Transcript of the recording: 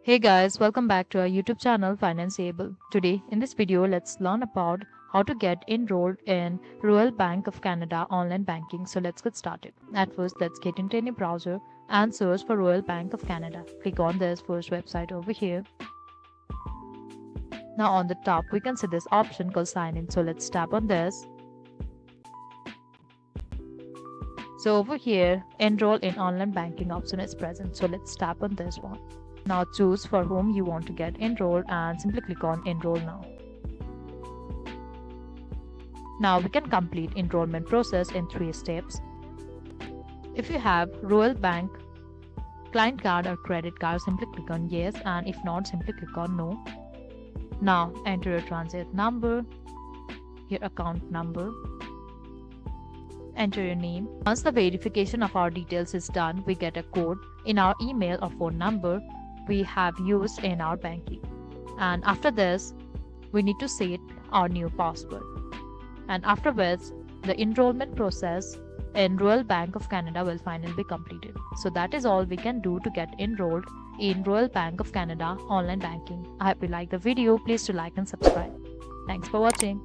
Hey guys, welcome back to our YouTube channel Financeable. Today in this video, let's learn about how to get enrolled in Royal Bank of Canada online banking. So let's get started. At first, let's get into any browser and search for Royal Bank of Canada. Click on this first website over here. Now on the top, we can see this option called sign in. So let's tap on this. So over here, enroll in online banking option is present. So let's tap on this one. Now choose for whom you want to get enrolled and simply click on enroll now. Now we can complete enrollment process in 3 steps. If you have Royal Bank client card or credit card, simply click on yes, and if not, simply click on no. Now enter your transit number, your account number, enter your name. Once the verification of our details is done, we get a code in our email or phone number we have used in our banking. And after this, we need to set our new password. And afterwards, the enrollment process in Royal Bank of Canada will finally be completed. So that is all we can do to get enrolled in Royal Bank of Canada online banking. I hope you like the video. Please do like and subscribe. Thanks for watching.